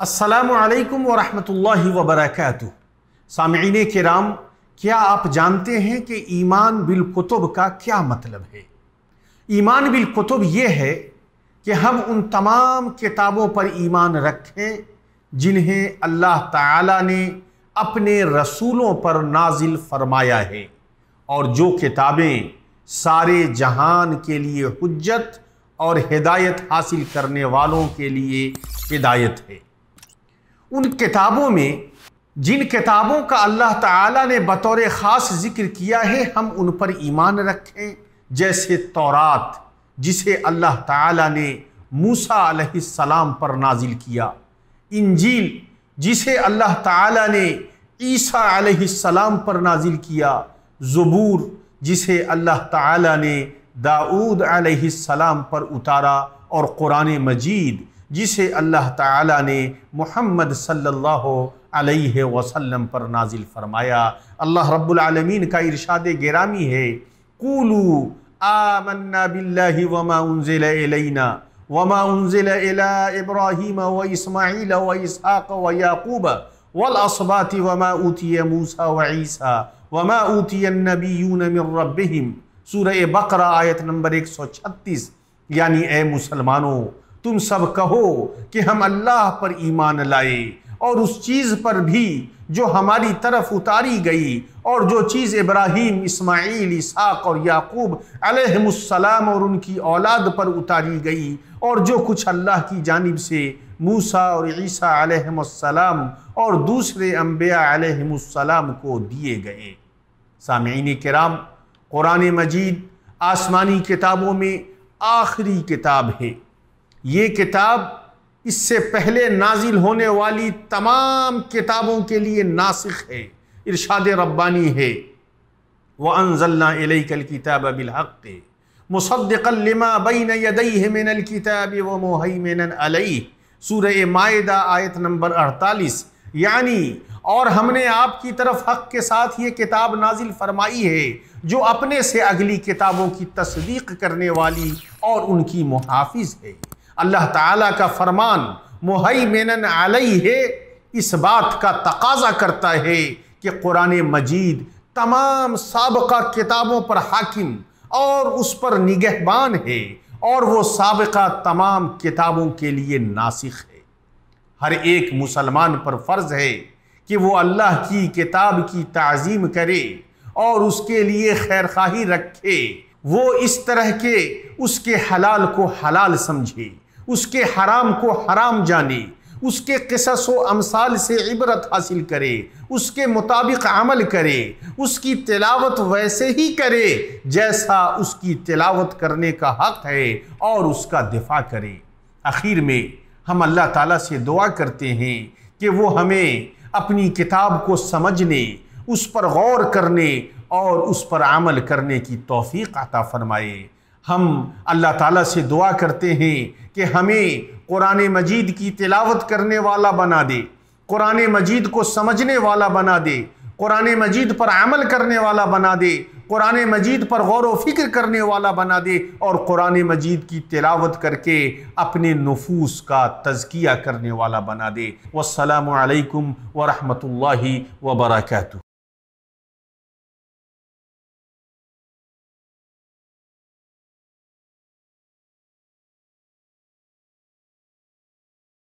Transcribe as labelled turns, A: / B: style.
A: السلام علیکم ورحمۃ اللہ وبرکاتہ۔ سامعین کرام، کیا آپ جانتے ہیں کہ ایمان بالکتب کا کیا مطلب ہے؟ ایمان بالکتب یہ ہے کہ ہم ان تمام کتابوں پر ایمان رکھیں جنہیں اللہ تعالی نے اپنے رسولوں پر نازل فرمایا ہے، اور جو کتابیں سارے جہان کے لیے حجت اور ہدایت حاصل کرنے والوں کے لیے ہدایت ہے۔ ان کتابوں میں جن کتابوں کا اللہ تعالی نے بطور خاص ذکر کیا ہے، ہم ان پر ایمان رکھیں، جیسے تورات جسے اللہ تعالی نے موسی علیہ السلام پر نازل کیا، انجیل جسے اللہ تعالی نے عیسی علیہ السلام پر نازل کیا، زبور جسے اللہ تعالی نے داؤد علیہ السلام پر اتارا، اور قرآن مجید جسے اللہ تعالی نے محمد صلی اللہ علیہ وسلم پر نازل فرمایا۔ اللہ رب العالمین کا ارشاد گرامی ہے، قولوا آمنا باللہ وما انزل الینا وما انزل الی ابراہیم واسماعیل واسحاق ویعقوب والاسباط وما اوتی موسی وعیسی وما اوتی النبیون من ربہم۔ سورہ بقرہ آیت نمبر 136۔ یعنی اے مسلمانوں، تم سب کہو کہ ہم اللہ پر ایمان لائے، اور اس چیز پر بھی جو ہماری طرف اتاری گئی، اور جو چیز ابراہیم، اسماعیل، اسحاق اور یعقوب علیہ السلام اور ان کی اولاد پر اتاری گئی، اور جو کچھ اللہ کی جانب سے موسیٰ اور عیسیٰ علیہ السلام اور دوسرے انبیاء علیہ السلام کو دیے گئے۔ سامعین کرام، قرآن مجید آسمانی کتابوں میں آخری کتاب ہے۔ یہ کتاب اس سے پہلے نازل ہونے والی تمام کتابوں کے لیے ناسخ ہے۔ ارشاد ربانی ہے، وَأَنزَلْنَا إِلَيْكَ الْكِتَابَ بِالْحَقِّ مُصَدِّقًا لِمَا بَيْنَ يَدَيْهِ مِنَ الْكِتَابِ وَمُهَيْمِنًا عَلَيْهِ۔ سورہ مائدہ آیت نمبر 48۔ یعنی اور ہم نے آپ کی طرف حق کے ساتھ یہ کتاب نازل فرمائی ہے جو اپنے سے اگلی کتابوں کی تصدیق کرنے والی اور ان کی محافظ ہے۔ اللہ تعالیٰ کا فرمان مہیمنن علیہ اس بات کا تقاضا کرتا ہے کہ قرآن مجید تمام سابقہ کتابوں پر حاکم اور اس پر نگہبان ہے، اور وہ سابقہ تمام کتابوں کے لیے ناسخ ہے۔ ہر ایک مسلمان پر فرض ہے کہ وہ اللہ کی کتاب کی تعظیم کرے اور اس کے لیے خیرخواہی رکھے، وہ اس طرح کے اس کے حلال کو حلال سمجھے، اس کے حرام کو حرام جانے، اس کے قصص و امثال سے عبرت حاصل کرے، اس کے مطابق عمل کرے، اس کی تلاوت ویسے ہی کرے جیسا اس کی تلاوت کرنے کا حق ہے، اور اس کا دفاع کرے۔ آخر میں ہم اللہ تعالیٰ سے دعا کرتے ہیں کہ وہ ہمیں اپنی کتاب کو سمجھنے، اس پر غور کرنے اور اس پر عمل کرنے کی توفیق عطا فرمائے۔ ہم اللہ تعالیٰ سے دعا کرتے ہیں کہ ہمیں قرآن مجید کی تلاوت کرنے والا بنا دے، قرآن مجید کو سمجھنے والا بنا دے، قرآن مجید پر عمل کرنے والا بنا دے، قرآن مجید پر غور و فکر کرنے والا بنا دے، اور قرآن مجید کی تلاوت کر کے اپنے نفوس کا تزکیہ کرنے والا بنا دے۔ والسلام علیکم ورحمۃ اللہ وبرکاتہ۔